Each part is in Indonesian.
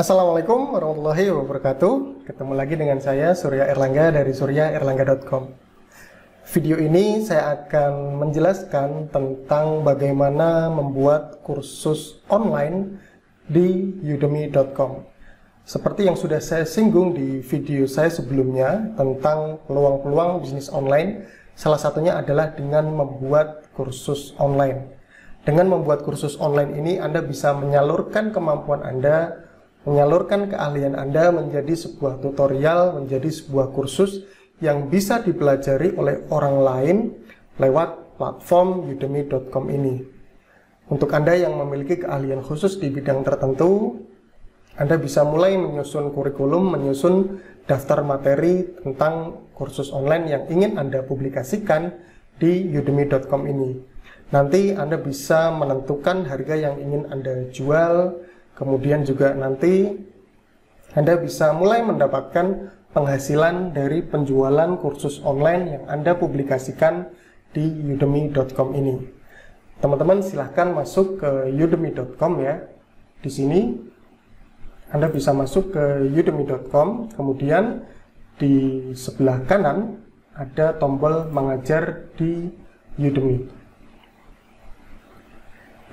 Assalamualaikum warahmatullahi wabarakatuh. Ketemu lagi dengan saya Surya Erlangga dari suryaerlangga.com. Video ini saya akan menjelaskan tentang bagaimana membuat kursus online di udemy.com. Seperti yang sudah saya singgung di video saya sebelumnya tentang peluang-peluang bisnis online, salah satunya adalah dengan membuat kursus online. Dengan membuat kursus online ini Anda bisa menyalurkan kemampuan Anda, menyalurkan keahlian Anda menjadi sebuah tutorial, menjadi sebuah kursus yang bisa dipelajari oleh orang lain lewat platform udemy.com ini. Untuk Anda yang memiliki keahlian khusus di bidang tertentu, Anda bisa mulai menyusun kurikulum, menyusun daftar materi tentang kursus online yang ingin Anda publikasikan di udemy.com ini. Nanti Anda bisa menentukan harga yang ingin Anda jual. Kemudian juga nanti Anda bisa mulai mendapatkan penghasilan dari penjualan kursus online yang Anda publikasikan di udemy.com ini. Teman-teman silahkan masuk ke udemy.com ya. Di sini Anda bisa masuk ke udemy.com, kemudian di sebelah kanan ada tombol mengajar di Udemy.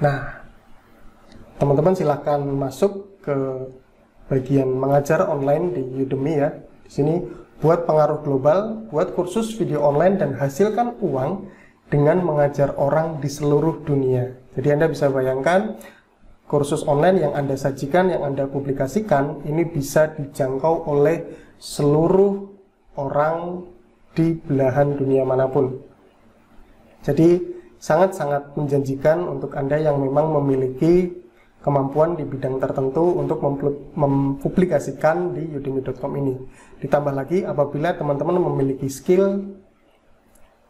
Nah, teman-teman silahkan masuk ke bagian mengajar online di Udemy ya. Di sini buat pengaruh global, buat kursus video online dan hasilkan uang dengan mengajar orang di seluruh dunia. Jadi Anda bisa bayangkan kursus online yang Anda sajikan, yang Anda publikasikan ini bisa dijangkau oleh seluruh orang di belahan dunia manapun. Jadi sangat-sangat menjanjikan untuk Anda yang memang memiliki kemampuan di bidang tertentu untuk mempublikasikan di udemy.com ini. Ditambah lagi apabila teman-teman memiliki skill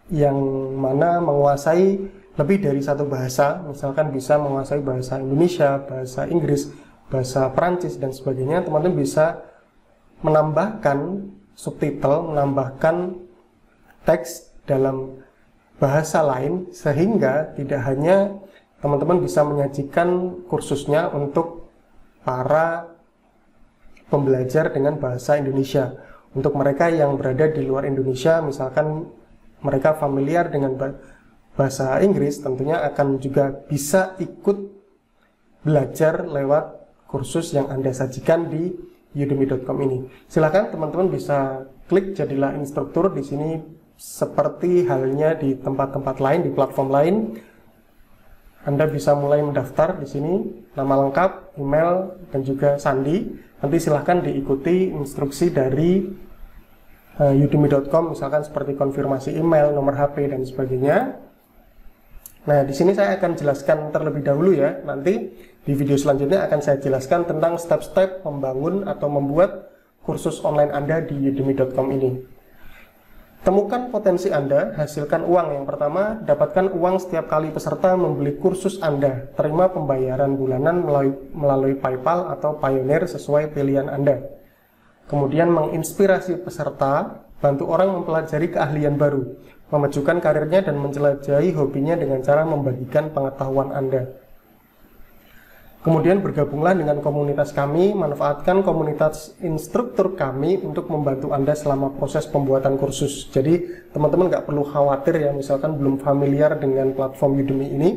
yang mana menguasai lebih dari satu bahasa, misalkan bisa menguasai bahasa Indonesia, bahasa Inggris, bahasa Perancis dan sebagainya, teman-teman bisa menambahkan subtitle, menambahkan teks dalam bahasa lain sehingga tidak hanya teman-teman bisa menyajikan kursusnya untuk para pembelajar dengan bahasa Indonesia. Untuk mereka yang berada di luar Indonesia, misalkan mereka familiar dengan bahasa Inggris, tentunya akan juga bisa ikut belajar lewat kursus yang Anda sajikan di udemy.com ini. Silakan teman-teman bisa klik jadilah instruktur di sini seperti halnya di tempat-tempat lain, di platform lain. Anda bisa mulai mendaftar di sini, nama lengkap, email, dan juga sandi. Nanti silahkan diikuti instruksi dari udemy.com, misalkan seperti konfirmasi email, nomor HP, dan sebagainya. Nah, di sini saya akan jelaskan terlebih dahulu ya. Nanti di video selanjutnya akan saya jelaskan tentang step-step membangun atau membuat kursus online Anda di udemy.com ini. Temukan potensi Anda, hasilkan uang. Yang pertama, dapatkan uang setiap kali peserta membeli kursus Anda. Terima pembayaran bulanan melalui PayPal atau Payoneer sesuai pilihan Anda. Kemudian menginspirasi peserta, bantu orang mempelajari keahlian baru, memajukan karirnya dan menjelajahi hobinya dengan cara membagikan pengetahuan Anda. Kemudian bergabunglah dengan komunitas kami, manfaatkan komunitas instruktur kami untuk membantu Anda selama proses pembuatan kursus. Jadi teman-teman nggak perlu khawatir ya, misalkan belum familiar dengan platform Udemy ini.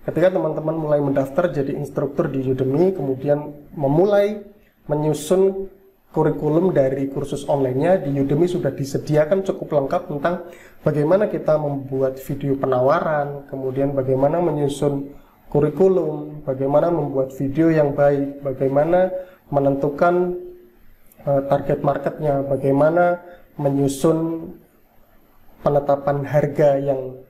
Ketika teman-teman mulai mendaftar jadi instruktur di Udemy, kemudian memulai menyusun kurikulum dari kursus online-nya, di Udemy sudah disediakan cukup lengkap tentang bagaimana kita membuat video penawaran, kemudian bagaimana menyusun kurikulum, bagaimana membuat video yang baik, bagaimana menentukan target marketnya, bagaimana menyusun penetapan harga yang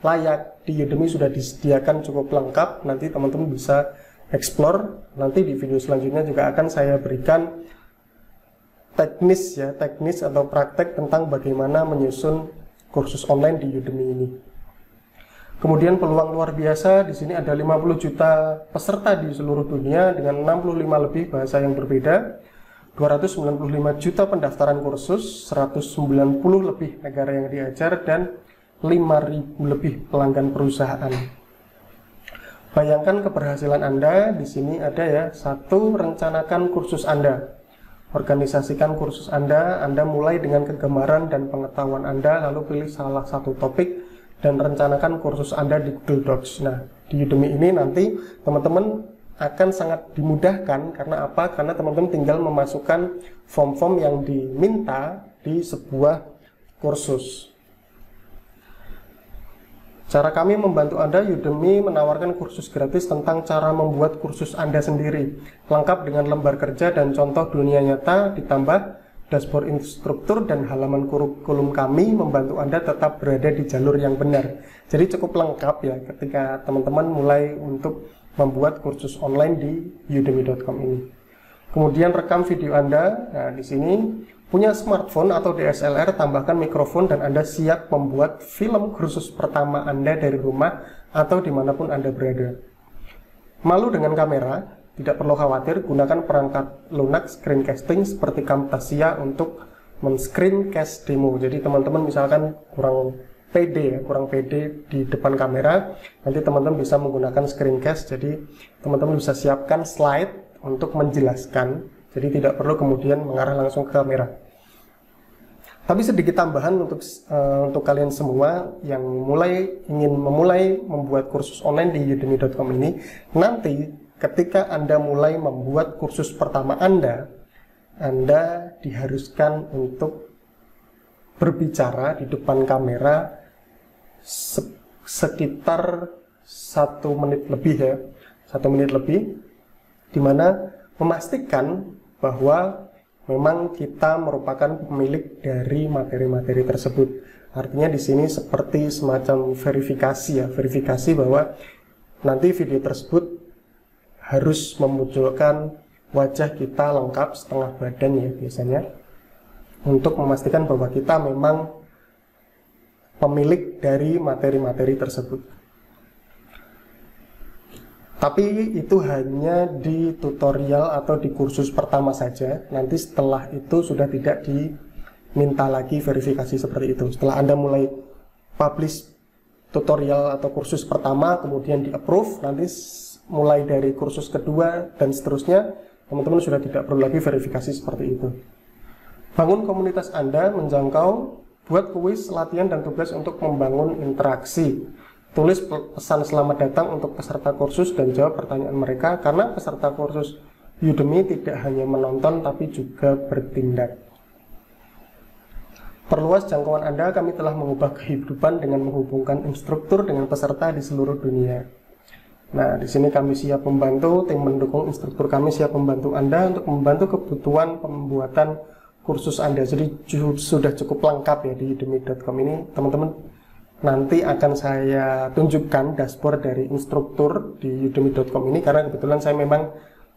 layak. Di Udemy sudah disediakan cukup lengkap, nanti teman-teman bisa explore. Nanti di video selanjutnya juga akan saya berikan teknis atau praktek tentang bagaimana menyusun kursus online di Udemy ini. Kemudian peluang luar biasa, di sini ada 50 juta peserta di seluruh dunia dengan 65 lebih bahasa yang berbeda, 295 juta pendaftaran kursus, 190 lebih negara yang diajar, dan 5.000 lebih pelanggan perusahaan. Bayangkan keberhasilan Anda. Di sini ada ya, 1, rencanakan kursus Anda. Organisasikan kursus Anda mulai dengan kegemaran dan pengetahuan Anda, lalu pilih salah satu topik dan rencanakan kursus Anda di Google Docs. Nah, di Udemy ini nanti teman-teman akan sangat dimudahkan. Karena apa? Karena teman-teman tinggal memasukkan form-form yang diminta di sebuah kursus. Cara kami membantu Anda, Udemy menawarkan kursus gratis tentang cara membuat kursus Anda sendiri, lengkap dengan lembar kerja dan contoh dunia nyata, ditambah dashboard instruktur dan halaman kurikulum kami membantu Anda tetap berada di jalur yang benar. Jadi cukup lengkap ya ketika teman-teman mulai untuk membuat kursus online di udemy.com ini. Kemudian rekam video Anda. Nah, di sini punya smartphone atau DSLR, tambahkan mikrofon dan Anda siap membuat film kursus pertama Anda dari rumah atau dimanapun Anda berada. Malu dengan kamera? Tidak perlu khawatir, gunakan perangkat lunak screencasting seperti Camtasia untuk men-screencast demo. Jadi teman-teman misalkan kurang pede di depan kamera, nanti teman-teman bisa menggunakan screencast. Jadi teman-teman bisa siapkan slide untuk menjelaskan. Jadi tidak perlu kemudian mengarah langsung ke kamera. Tapi sedikit tambahan untuk kalian semua yang ingin memulai membuat kursus online di udemy.com ini, nanti ketika Anda mulai membuat kursus pertama Anda diharuskan untuk berbicara di depan kamera sekitar 1 menit lebih ya, 1 menit lebih, dimana memastikan bahwa memang kita merupakan pemilik dari materi-materi tersebut. Artinya di sini seperti semacam verifikasi bahwa nanti video tersebut harus memunculkan wajah kita lengkap setengah badan ya biasanya, untuk memastikan bahwa kita memang pemilik dari materi-materi tersebut. Tapi itu hanya di tutorial atau di kursus pertama saja. Nanti setelah itu sudah tidak diminta lagi verifikasi seperti itu. Setelah Anda mulai publish tutorial atau kursus pertama, kemudian di-approve, nanti mulai dari kursus kedua dan seterusnya, teman-teman sudah tidak perlu lagi verifikasi seperti itu. Bangun komunitas Anda, menjangkau, buat kuis, latihan, dan tugas untuk membangun interaksi. Tulis pesan selamat datang untuk peserta kursus dan jawab pertanyaan mereka, karena peserta kursus Udemy tidak hanya menonton tapi juga bertindak. Perluas jangkauan Anda, kami telah mengubah kehidupan dengan menghubungkan instruktur dengan peserta di seluruh dunia. Nah, di sini kami siap membantu, tim mendukung instruktur kami siap membantu Anda untuk membantu kebutuhan pembuatan kursus Anda. Jadi sudah cukup lengkap ya di udemy.com ini, teman-teman. Nanti akan saya tunjukkan dashboard dari instruktur di udemy.com ini, karena kebetulan saya memang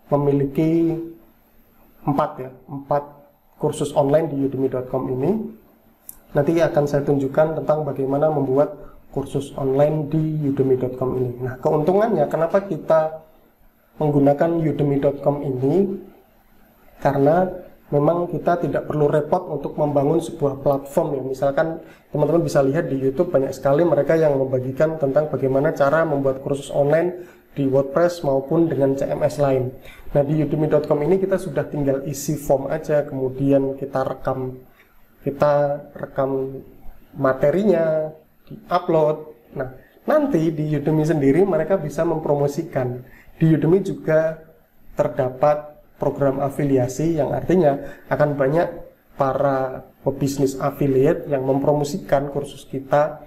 memiliki 4 kursus online di udemy.com ini. Nanti akan saya tunjukkan tentang bagaimana membuat kursus online di udemy.com ini. Nah, keuntungannya kenapa kita menggunakan udemy.com ini, karena memang kita tidak perlu repot untuk membangun sebuah platform ya. Misalkan teman-teman bisa lihat di YouTube banyak sekali mereka yang membagikan tentang bagaimana cara membuat kursus online di WordPress maupun dengan CMS lain. Nah, di udemy.com ini kita sudah tinggal isi form aja, kemudian kita rekam materinya, di-upload. Nah, nanti di Udemy sendiri mereka bisa mempromosikan. Di Udemy juga terdapat program afiliasi yang artinya akan banyak para pebisnis affiliate yang mempromosikan kursus kita,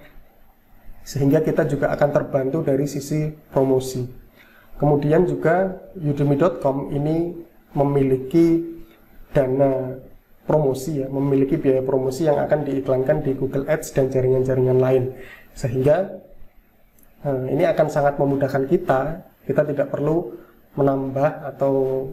sehingga kita juga akan terbantu dari sisi promosi. Kemudian juga udemy.com ini memiliki dana promosi ya, memiliki biaya promosi yang akan diiklankan di Google Ads dan jaringan-jaringan lain, sehingga ini akan sangat memudahkan kita tidak perlu menambah atau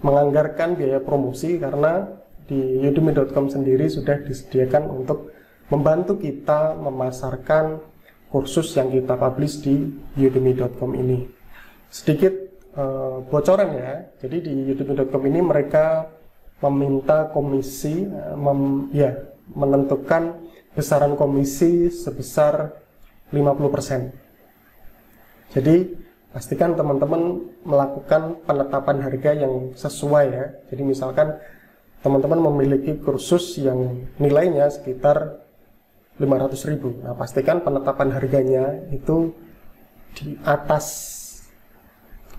menganggarkan biaya promosi, karena di udemy.com sendiri sudah disediakan untuk membantu kita memasarkan kursus yang kita publish di udemy.com ini. Sedikit bocoran ya, jadi di udemy.com ini mereka meminta komisi, menentukan besaran komisi sebesar 50%. Jadi pastikan teman-teman melakukan penetapan harga yang sesuai ya. Jadi misalkan teman-teman memiliki kursus yang nilainya sekitar 500.000. Nah, pastikan penetapan harganya itu di atas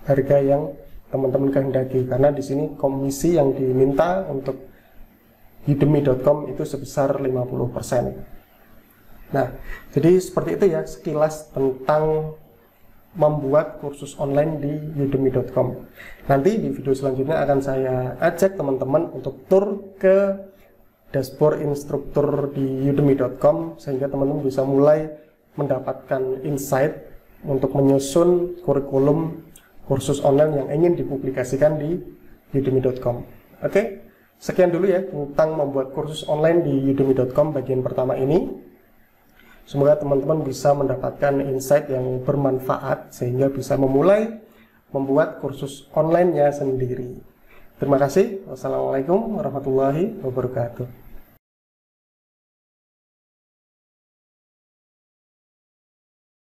harga yang teman-teman kehendaki, karena di sini komisi yang diminta untuk udemy.com itu sebesar 50%. Nah, jadi seperti itu ya sekilas tentang membuat kursus online di udemy.com. Nanti di video selanjutnya akan saya ajak teman-teman untuk tur ke dashboard instruktur di udemy.com sehingga teman-teman bisa mulai mendapatkan insight untuk menyusun kurikulum kursus online yang ingin dipublikasikan di udemy.com. Oke? Sekian dulu ya tentang membuat kursus online di udemy.com bagian pertama ini. Semoga teman-teman bisa mendapatkan insight yang bermanfaat sehingga bisa memulai membuat kursus online-nya sendiri. Terima kasih. Wassalamualaikum warahmatullahi wabarakatuh.